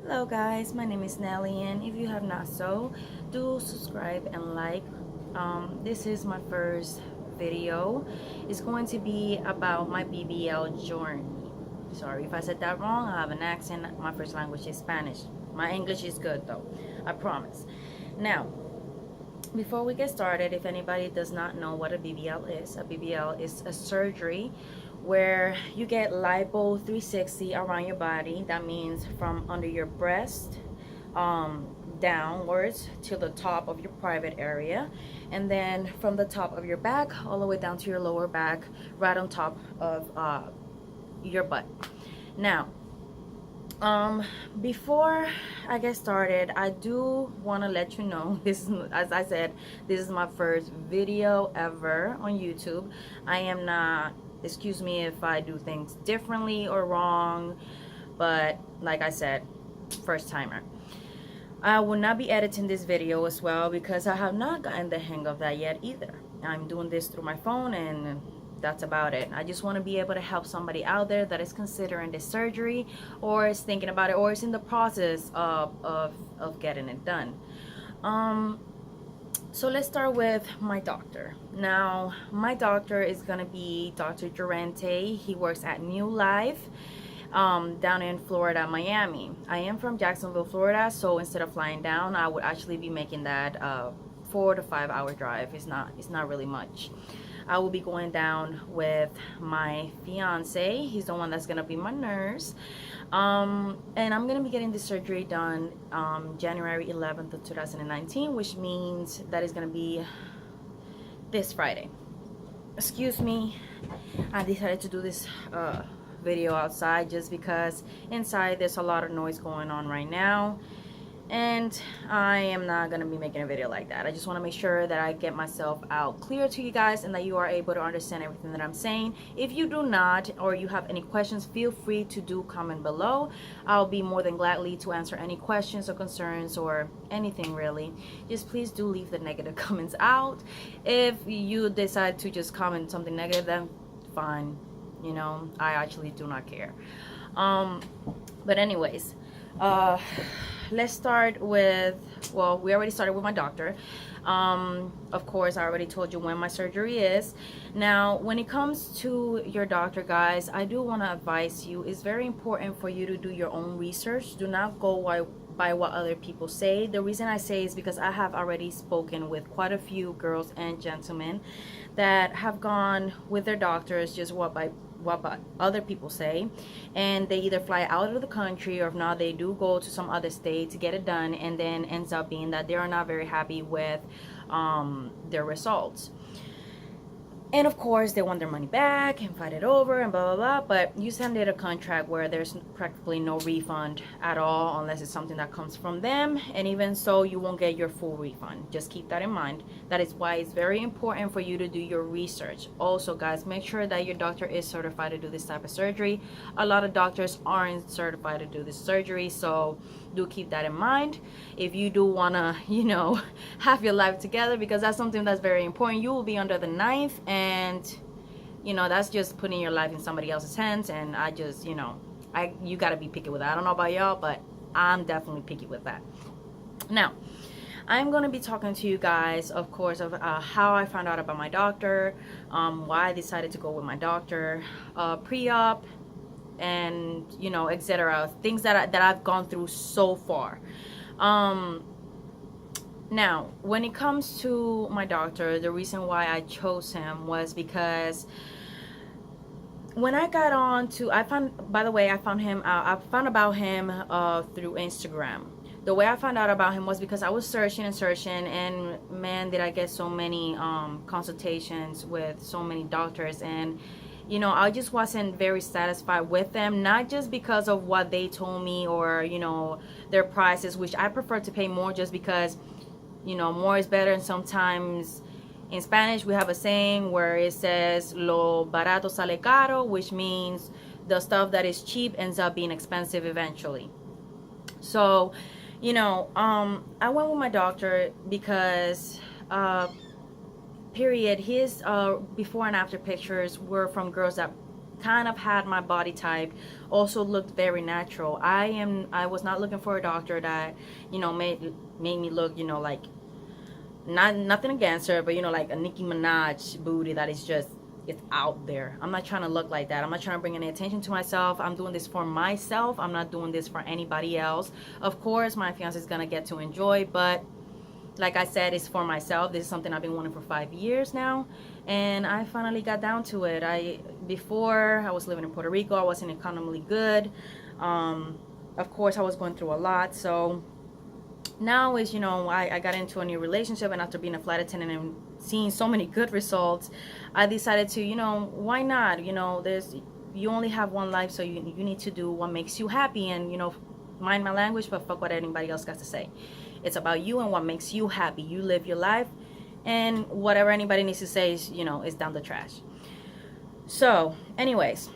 Hello guys, my name is Nelly, and if you have not so, do subscribe and like. This is my first video. It's going to be about my BBL journey. Sorry if I said that wrong. I have an accent. My first language is Spanish. My English is good though, I promise. Now, before we get started, if anybody does not know what a BBL is, a BBL is a surgery where you get lipo 360 around your body. That means from under your breast downwards to the top of your private area, and then from the top of your back all the way down to your lower back, right on top of your butt. Now, before I get started, I do want to let you know, this is, as I said, this is my first video ever on YouTube. I am not, excuse me if I do things differently or wrong, but like I said, first timer. I will not be editing this video as well because I have not gotten the hang of that yet either. I'm doing this through my phone, and that's about it. I just want to be able to help somebody out there that is considering this surgery, or is thinking about it, or is in the process of getting it done. So let's start with my doctor. Now, my doctor is gonna be Dr. Durante. He works at New Life down in Florida, Miami. I am from Jacksonville, Florida, so instead of flying down, I would actually be making that 4 to 5 hour drive. It's not really much. I will be going down with my fiance. He's the one that's gonna be my nurse. And I'm gonna be getting this surgery done January 11th of 2019, which means that is gonna be this Friday. Excuse me, I decided to do this video outside just because inside there's a lot of noise going on right now, and I am not gonna be making a video like that. I just want to make sure that I get myself out clear to you guys and that you are able to understand everything that I'm saying. If you do not, or you have any questions, feel free to do comment below. I'll be more than gladly to answer any questions or concerns or anything really. Just please do leave the negative comments out. If you decide to just comment something negative, then fine, you know, I actually do not care. But anyways, let's start with, well, we already started with my doctor. Of course, I already told you when my surgery is. Now, when it comes to your doctor, guys, I do want to advise you, it's very important for you to do your own research. Do not go by what other people say. The reason I say is because I have already spoken with quite a few girls and gentlemen that have gone with their doctors just what other people say, and they either fly out of the country, or if not, they do go to some other state to get it done, and then ends up being that they are not very happy with their results. And of course, they want their money back and fight it over and blah, blah, blah. But you send it a contract where there's practically no refund at all unless it's something that comes from them. And even so, you won't get your full refund. Just keep that in mind. That is why it's very important for you to do your research. Also, guys, make sure that your doctor is certified to do this type of surgery. A lot of doctors aren't certified to do this surgery, so do keep that in mind if you do want to, you know, have your life together, because that's something that's very important. You will be under the knife, and you know, that's just putting your life in somebody else's hands. And I just, you know, you got to be picky with that. I don't know about y'all, but I'm definitely picky with that. Now, I'm going to be talking to you guys, of course, of how I found out about my doctor, why I decided to go with my doctor, pre-op, and you know, etc. Things that I've gone through so far. Now, when it comes to my doctor, the reason why I chose him was because when I got on to, I found, by the way, I found him out, I found about him through Instagram. The way I found out about him was because I was searching and searching, and man, did I get so many consultations with so many doctors, and you know, I just wasn't very satisfied with them, not just because of what they told me or, you know, their prices, which I prefer to pay more just because, you know, more is better. And sometimes in Spanish we have a saying where it says lo barato sale caro, which means the stuff that is cheap ends up being expensive eventually. So, you know, I went with my doctor because period, his before and after pictures were from girls that kind of had my body type, also looked very natural. I was not looking for a doctor that, you know, made me look, you know, like, nothing against her, but you know, like a Nicki Minaj booty that is just, it's out there. I'm not trying to look like that. I'm not trying to bring any attention to myself. I'm doing this for myself. I'm not doing this for anybody else. Of course, my fiance is gonna get to enjoy, but like I said, it's for myself. This is something I've been wanting for 5 years now, and I finally got down to it. Before I was living in Puerto Rico, I wasn't economically good. Of course, I was going through a lot. So now is, you know, I got into a new relationship, and after being a flight attendant and seeing so many good results, I decided to, you know, why not? You know, you only have one life, so you need to do what makes you happy, and you know, mind my language, but fuck what anybody else got to say. It's about you and what makes you happy. You live your life, and whatever anybody needs to say is, you know, is down the trash. So anyways,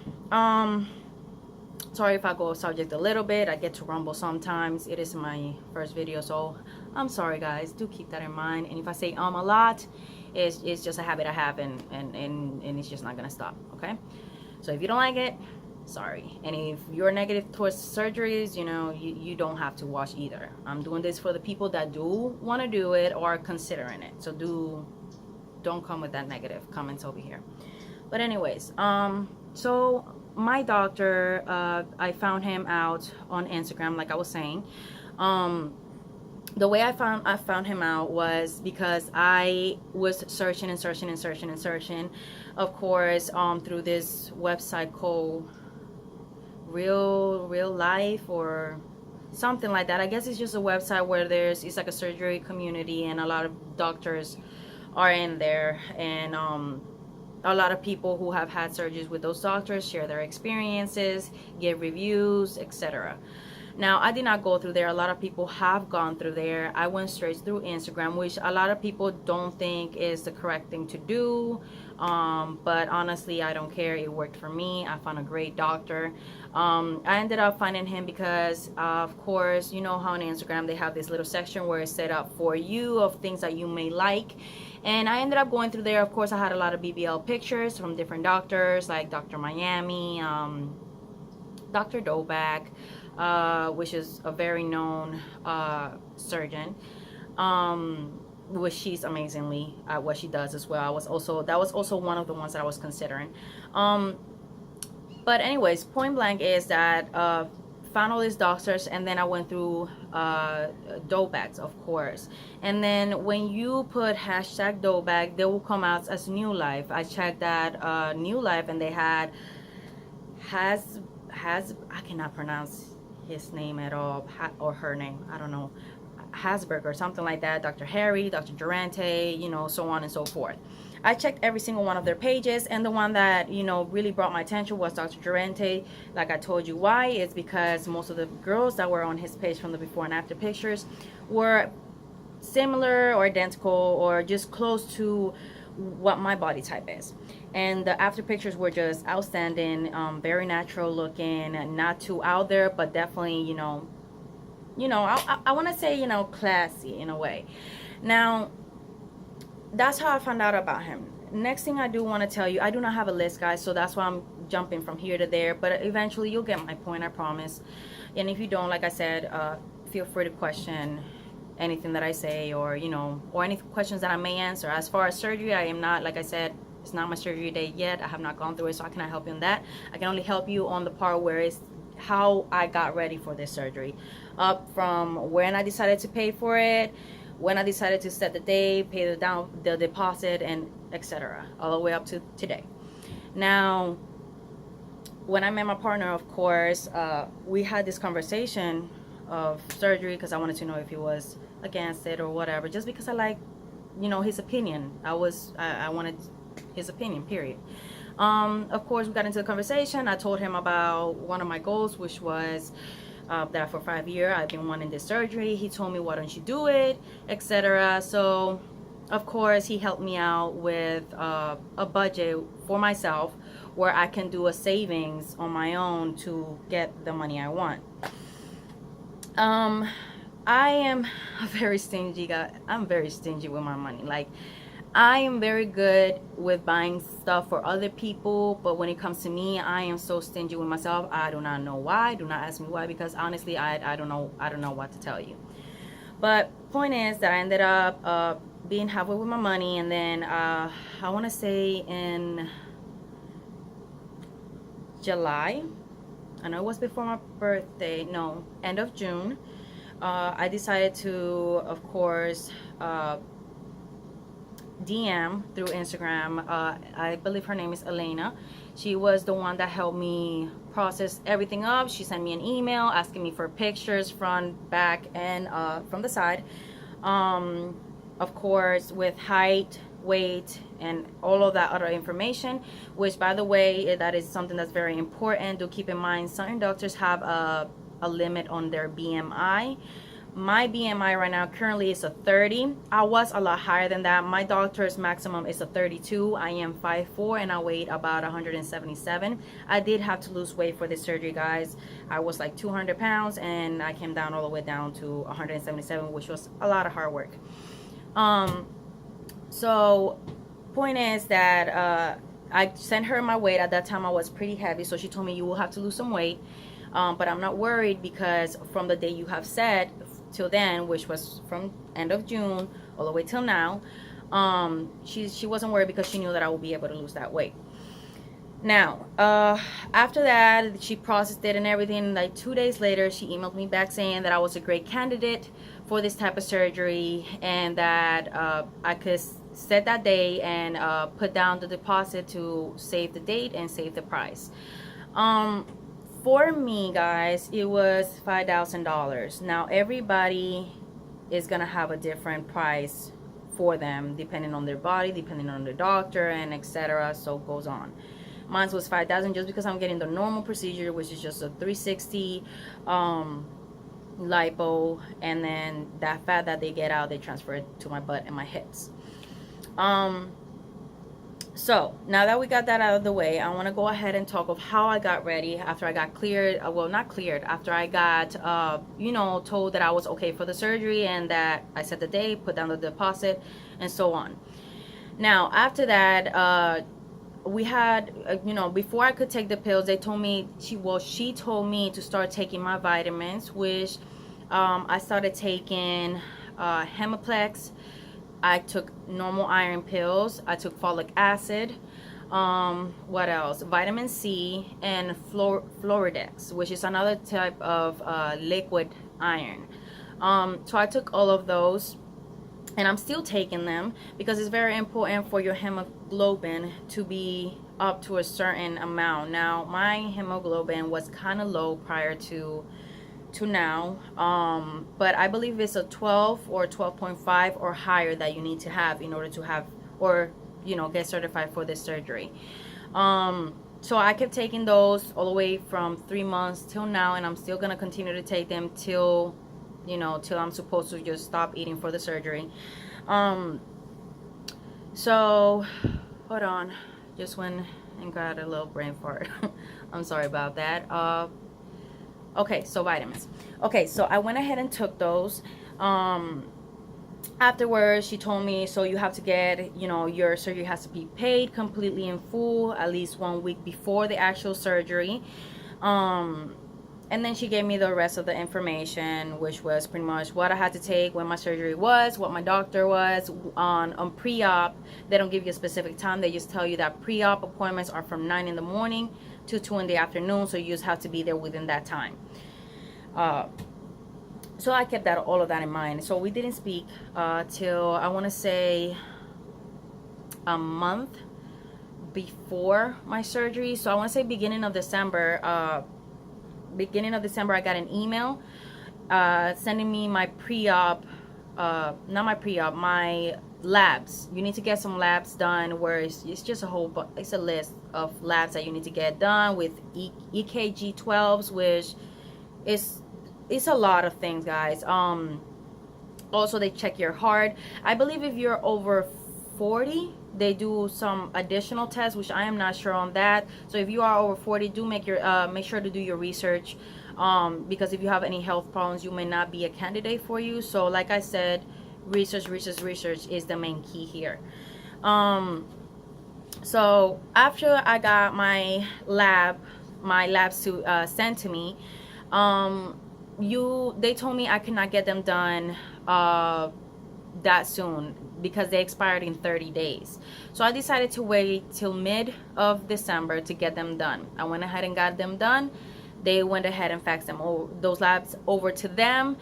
sorry if I go off subject a little bit. I get to rumble sometimes. It is my first video, so I'm sorry guys. Do keep that in mind. And if I say a lot, it's just a habit I have, and it's just not gonna stop. Okay, so if you don't like it, sorry. And if you're negative towards surgeries, you know, you don't have to watch either. I'm doing this for the people that do want to do it or are considering it. So don't come with that negative comments over here. But anyways, so my doctor, I found him out on Instagram, like I was saying. The way I found him out was because I was searching, of course, through this website called Real Life or something like that. I guess it's just a website where it's like a surgery community, and a lot of doctors are in there, and a lot of people who have had surgeries with those doctors share their experiences, give reviews, etc. Now, I did not go through there. A lot of people have gone through there. I went straight through Instagram, which a lot of people don't think is the correct thing to do. But honestly, I don't care. It worked for me. I found a great doctor. I ended up finding him because, of course, you know how on Instagram they have this little section where it's set up for you of things that you may like. And I ended up going through there. Of course, I had a lot of BBL pictures from different doctors, like Dr. Miami, Dr. Doback, which is a very known surgeon, which she's amazingly at what she does as well. That was also one of the ones that I was considering. But anyways, point blank is that found all these doctors, and then I went through Doback, of course. And then when you put hashtag Doback, they will come out as New Life. I checked that New Life, and they had I cannot pronounce his name at all, or her name, I don't know, Hasberg or something like that, Dr. Harry, Dr. Durante, you know, so on and so forth. I checked every single one of their pages, and the one that, you know, really brought my attention was Dr. Durante. Like I told you why, is because most of the girls that were on his page from the before and after pictures were similar or identical or just close to what my body type is. And the after pictures were just outstanding, very natural looking, not too out there, but definitely, you know, I want to say, you know, classy in a way. Now, that's how I found out about him. Next thing I do want to tell you, I do not have a list, guys, so that's why I'm jumping from here to there, but eventually you'll get my point, I promise. And if you don't, like I said, feel free to question anything that I say, or, you know, or any questions that I may answer. As far as surgery, I am not, like I said, it's not my surgery day yet. I have not gone through it, so I cannot help you in that. I can only help you on the part where it's how I got ready for this surgery, up from when I decided to pay for it, when I decided to set the day, pay the deposit, and etc., all the way up to today. Now, when I met my partner, of course, we had this conversation of surgery because I wanted to know if he was against it or whatever, just because I like, you know, his opinion. I wanted his opinion, period. Of course, we got into the conversation. I told him about one of my goals, which was that for 5 years I've been wanting this surgery. He told me, why don't you do it, etc. So of course he helped me out with a budget for myself where I can do a savings on my own to get the money I want. I am a very stingy guy. I'm very stingy with my money. Like, I am very good with buying stuff for other people, but when it comes to me, I am so stingy with myself. I do not know why. Do not ask me why, because honestly, I don't know. I don't know what to tell you. But point is that I ended up being halfway with my money, and then I want to say in July. I know it was before my birthday. No, end of June. I decided to, of course, DM through Instagram. I believe her name is Elena. She was the one that helped me process everything up. She sent me an email asking me for pictures, front, back, and from the side. Of course, with height, weight, and all of that other information, which, by the way, that is something that's very important. Do keep in mind, certain doctors have a limit on their BMI. My BMI right now currently is a 30. I was a lot higher than that. My doctor's maximum is a 32. I am 5'4" and I weighed about 177. I did have to lose weight for this surgery, guys. I was like 200 pounds and I came down all the way down to 177, which was a lot of hard work. So point is that I sent her my weight. At that time I was pretty heavy, so she told me you will have to lose some weight, but I'm not worried, because from the day you have said till then, which was from end of June all the way till now, she wasn't worried, because she knew that I would be able to lose that weight. Now, after that, she processed it and everything. Like 2 days later, she emailed me back saying that I was a great candidate for this type of surgery, and that I could set that day and put down the deposit to save the date and save the price. For me, guys, it was $5,000. Now, everybody is gonna have a different price for them, depending on their body, depending on the doctor, and etc. So it goes on. Mine was $5,000 just because I'm getting the normal procedure, which is just a 360 lipo, and then that fat that they get out, they transfer it to my butt and my hips. So now that we got that out of the way, I want to go ahead and talk of how I got ready after I got cleared. Well, not cleared, after I got told that I was okay for the surgery, and that I set the date, put down the deposit, and so on. Now after that, we had before I could take the pills, they told me she told me to start taking my vitamins, which I started taking Hemaplex. I took normal iron pills. I took folic acid. What else? Vitamin C and Floridex, which is another type of liquid iron. So I took all of those, and I'm still taking them, because it's very important for your hemoglobin to be up to a certain amount. Now, my hemoglobin was kind of low prior to now, but I believe it's a 12 or 12.5 or higher that you need to have in order to have, or get certified for this surgery. So I kept taking those all the way from 3 months till now, and I'm still gonna continue to take them till I'm supposed to just stop eating for the surgery. So hold on, just went and got a little brain fart. I'm sorry about that. Okay, so vitamins. Okay, so I went ahead and took those. Afterwards, she told me, so you have to get, your surgery has to be paid completely in full at least 1 week before the actual surgery. And then she gave me the rest of the information, which was pretty much what I had to take, when my surgery was, what my doctor was on pre-op. They don't give you a specific time. They just tell you that pre-op appointments are from 9 in the morning to 2 in the afternoon, so you just have to be there within that time. So I kept all of that in mind. So we didn't speak till, I want to say, a month before my surgery. So I want to say beginning of December. I got an email sending me my pre-op, my labs. You need to get some labs done, where it's just it's a list of labs that you need to get done with EKG 12s, which it's a lot of things, guys. Also, they check your heart. I believe if you're over 40, they do some additional tests, which I am not sure on that. So if you are over 40, do make sure to do your research, because if you have any health problems, you may not be a candidate for you. So like I said, research is the main key here. So after I got my lab suit sent to me, they told me I could not get them done that soon because they expired in 30 days. So I decided to wait till mid of December to get them done. I went ahead and got them done. They went ahead and faxed them those labs over to them.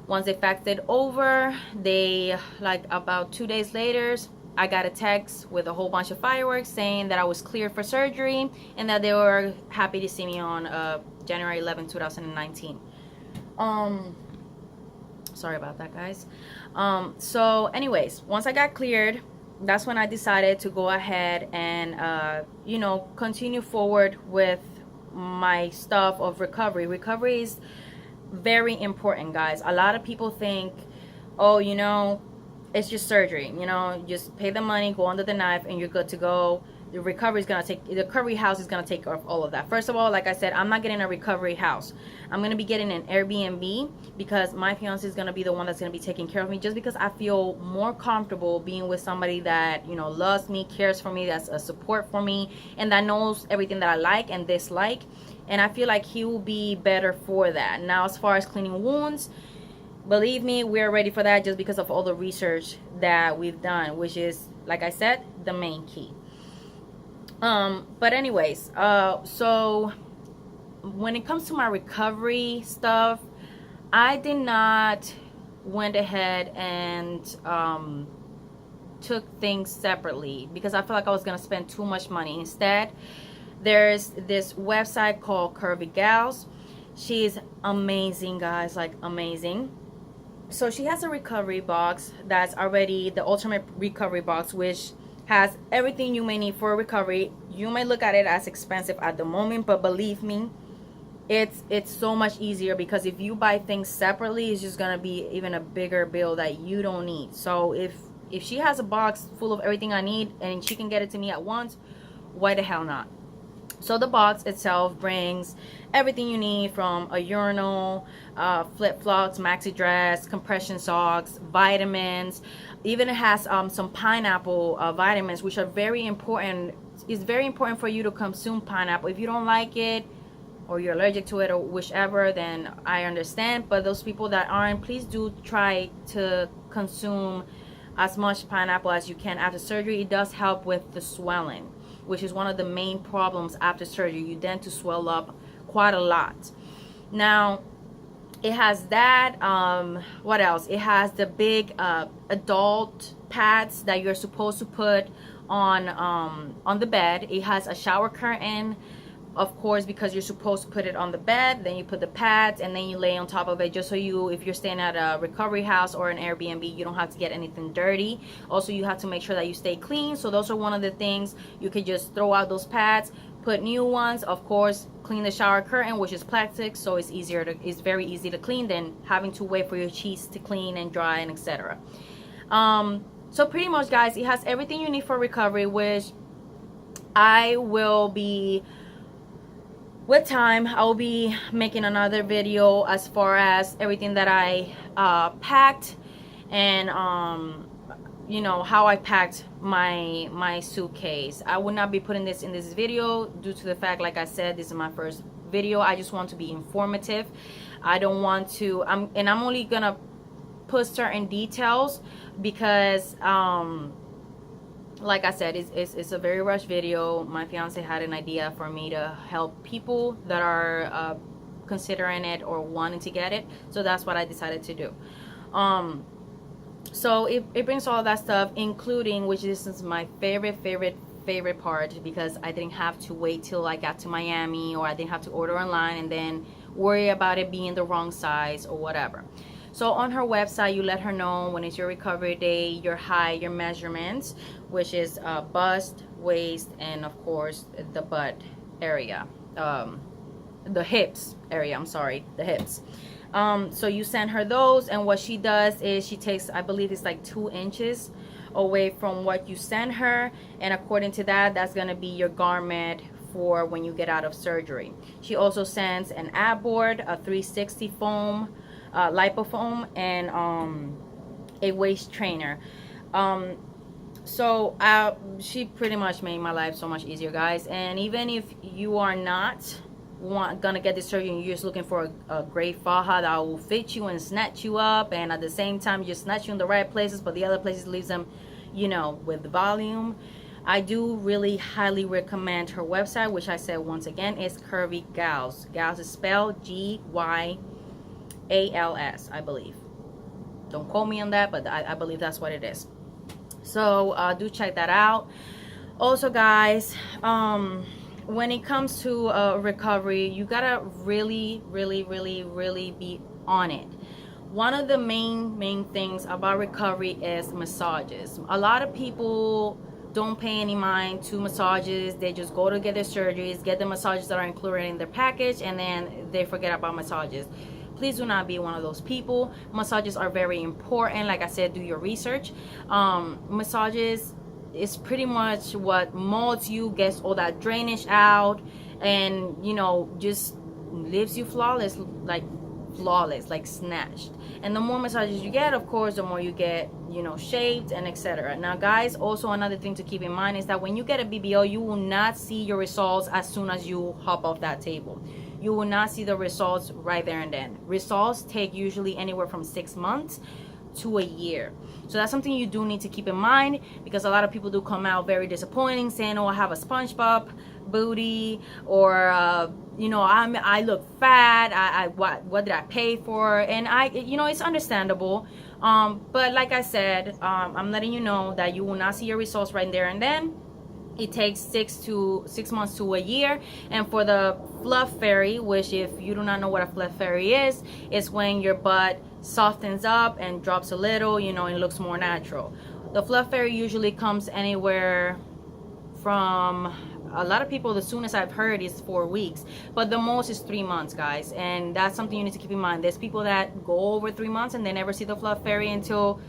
Once they faxed it over, they, like, about 2 days later, I got a text with a whole bunch of fireworks saying that I was cleared for surgery and that they were happy to see me on January 11, 2019. Sorry about that, guys. So anyways, once I got cleared, that's when I decided to go ahead and you know, continue forward with my stuff of recovery. Recovery is very important, guys. A lot of people think, oh, you know, it's just surgery, you know, just pay the money, go under the knife, and you're good to go. The recovery house is gonna take care of all of that. First of all, like I said, I'm not getting a recovery house. I'm gonna be getting an Airbnb because my fiance is gonna be the one that's gonna be taking care of me, just because I feel more comfortable being with somebody that, you know, loves me, cares for me, that's a support for me, and that knows everything that I like and dislike. And I feel like he will be better for that. Now, as far as cleaning wounds, believe me, we're ready for that, just because of all the research that we've done, which is, like I said, the main key. But anyways, so when it comes to my recovery stuff, I did not went ahead and took things separately because I felt like I was gonna spend too much money. Instead, there's this website called Curvy Gals. She's amazing, guys, like amazing. So she has a recovery box that's already the ultimate recovery box, which has everything you may need for recovery. You may look at it as expensive at the moment, but believe me, it's so much easier, because if you buy things separately, it's just gonna be even a bigger bill that you don't need. So if she has a box full of everything I need and she can get it to me at once, why the hell not? So the box itself brings everything you need, from a urinal, flip-flops, maxi dress, compression socks, vitamins. Even it has some pineapple vitamins, which are very important. It's very important for you to consume pineapple. If you don't like it, or you're allergic to it, or whichever, then I understand. But those people that aren't, please do try to consume as much pineapple as you can after surgery. It does help with the swelling, which is one of the main problems after surgery. You tend to swell up quite a lot. Now, it has that. What else? It has the big adult pads that you're supposed to put on the bed. It has a shower curtain, of course, because you're supposed to put it on the bed. Then you put the pads and then you lay on top of it, just so if you're staying at a recovery house or an Airbnb, you don't have to get anything dirty. Also, you have to make sure that you stay clean. So those are one of the things. You could just throw out those pads, put new ones. Of course, clean the shower curtain, which is plastic, so it's very easy to clean than having to wait for your sheets to clean and dry and etc. So pretty much, guys, it has everything you need for recovery, which I will be, with time, I will be making another video as far as everything that I packed, and you know, how I packed my suitcase. I will not be putting this in this video due to the fact, like I said, this is my first video. I just want to be informative. I don't want to, I'm only gonna put certain details because like I said, it's a very rushed video. My fiance had an idea for me to help people that are considering it or wanting to get it, so that's what I decided to do. So it brings all that stuff, including, which this is my favorite part, because I didn't have to wait till I got to Miami, or I didn't have to order online and then worry about it being the wrong size or whatever. So on her website, you let her know when it's your recovery day, your height, your measurements, which is bust, waist, and of course the butt area, the hips area, I'm sorry, the hips. So you send her those, and what she does is she takes, I believe it's like 2 inches away from what you send her, and according to that, that's gonna be your garment for when you get out of surgery. She also sends an ab board, a 360 foam, lipofoam, and a waist trainer. So she pretty much made my life so much easier, guys. And even if you are not gonna get this surgery and you're just looking for a great faja that will fit you and snatch you up, and at the same time you snatch you in the right places but the other places leaves them, you know, with volume, I do really highly recommend her website, which I said once again is Curvy Gals. Gals is spelled Gyals, I believe. Don't quote me on that, but I believe that's what it is. So do check that out. Also, guys, when it comes to recovery, you gotta really be on it. One of the main things about recovery is massages. A lot of people don't pay any mind to massages. They just go to get their surgeries, get the massages that are included in their package, and then they forget about massages. Please do not be one of those people. Massages are very important. Like I said, do your research. Massages is pretty much what molds you, gets all that drainage out, and you know, just leaves you flawless, like snatched. And the more massages you get, of course, the more you get, you know, shaped and etc. Now, guys, also another thing to keep in mind is that when you get a BBL, you will not see your results as soon as you hop off that table. You will not see the results right there and then. Results take usually anywhere from 6 months to a year. So that's something you do need to keep in mind, because a lot of people do come out very disappointing saying, oh, I have a SpongeBob booty, or you know, I look fat, what did I pay for? And you know, it's understandable, but like I said, I'm letting you know that you will not see your results right there and then. It takes 6 months to a year. And for the fluff fairy, which if you do not know what a fluff fairy is when your butt softens up and drops a little, you know, and looks more natural. The fluff fairy usually comes anywhere from, a lot of people, the soonest I've heard is 4 weeks, but the most is 3 months, guys. And that's something you need to keep in mind. There's people that go over 3 months and they never see the fluff fairy until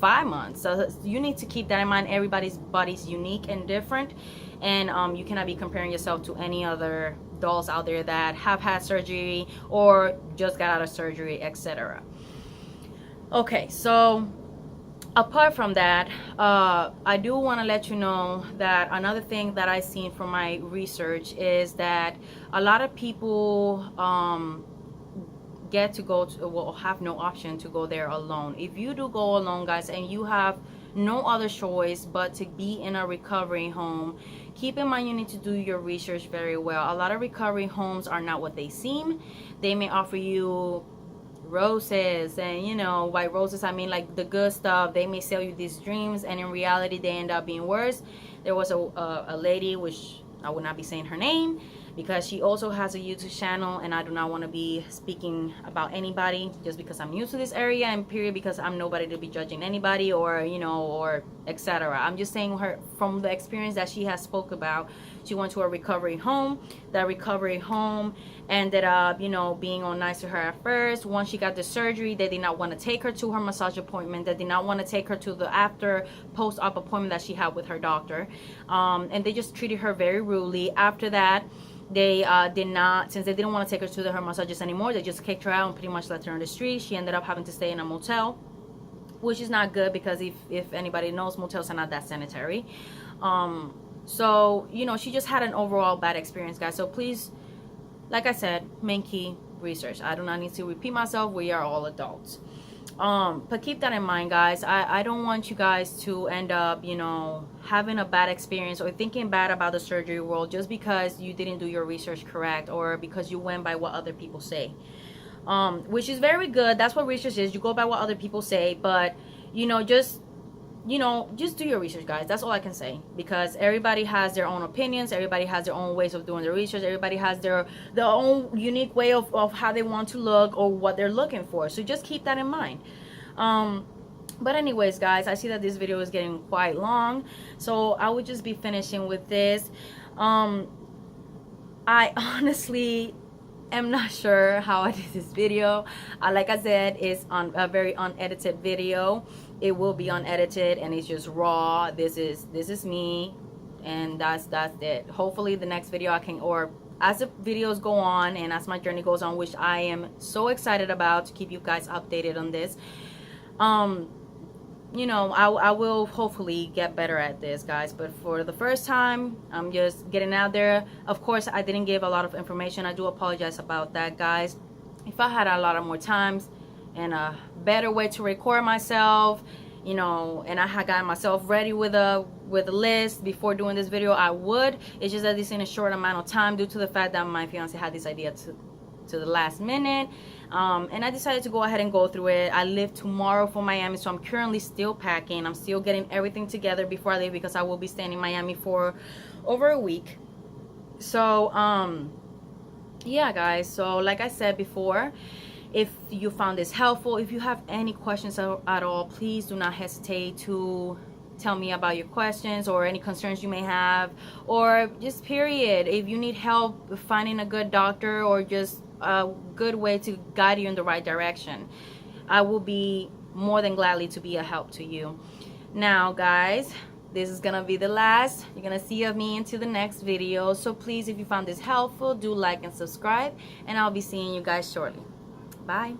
5 months. So you need to keep that in mind. Everybody's body's unique and different, and you cannot be comparing yourself to any other dolls out there that have had surgery or just got out of surgery, etc. Okay, so apart from that, I do want to let you know that another thing that I've seen from my research is that a lot of people get to go to, well, have no option to go there alone. If you do go alone, guys, and you have no other choice but to be in a recovery home, keep in mind you need to do your research very well. A lot of recovery homes are not what they seem. They may offer you roses, and you know, by roses I mean like the good stuff. They may sell you these dreams, and in reality they end up being worse. There was a lady, which I would not be saying her name because she also has a YouTube channel, and I do not want to be speaking about anybody just because I'm new to this area, and period, because I'm nobody to be judging anybody, or you know, or etc. I'm just saying her from the experience that she has spoke about. She went to a recovery home. That recovery home ended up, you know, being all nice to her at first. Once she got the surgery, they did not want to take her to her massage appointment. They did not want to take her to the after post-op appointment that she had with her doctor, and they just treated her very rudely. After that, they did not, since they didn't want to take her to her massages anymore, they just kicked her out and pretty much left her on the street. She ended up having to stay in a motel, which is not good, because if anybody knows, motels are not that sanitary. So you know, she just had an overall bad experience, guys. So please, like I said, main key, research. I do not need to repeat myself. We are all adults. But keep that in mind, guys. I don't want you guys to end up, you know, having a bad experience or thinking bad about the surgery world just because you didn't do your research correct, or because you went by what other people say, which is very good. That's what research is. You go by what other people say, but you know, just do your research, guys. That's all I can say, because everybody has their own opinions. Everybody has their own ways of doing their research. Everybody has their own unique way of how they want to look or what they're looking for. So just keep that in mind. But anyways, guys, I see that this video is getting quite long, so I would just be finishing with this. I honestly am not sure how I did this video. Like I said, it's on a very unedited video. It will be unedited and it's just raw. This is me, and that's it. Hopefully the next video I can, or as the videos go on and as my journey goes on, which I am so excited about to keep you guys updated on this, you know, I will hopefully get better at this, guys. But for the first time, I'm just getting out there. Of course, I didn't give a lot of information. I do apologize about that, guys. If I had a lot of more times and a better way to record myself, you know, and I had gotten myself ready with a list before doing this video, I would. It's just that this in a short amount of time due to the fact that my fiance had this idea to the last minute, and I decided to go ahead and go through it. I leave tomorrow for Miami, so I'm currently still packing. I'm still getting everything together before I leave because I will be staying in Miami for over a week. So yeah, guys, so like I said before, if you found this helpful, if you have any questions at all, please do not hesitate to tell me about your questions or any concerns you may have, or just period, if you need help finding a good doctor or just a good way to guide you in the right direction. I will be more than gladly to be a help to you. Now, guys, this is gonna be the last you're gonna see of me into the next video. So please, if you found this helpful, do like and subscribe, and I'll be seeing you guys shortly. Bye.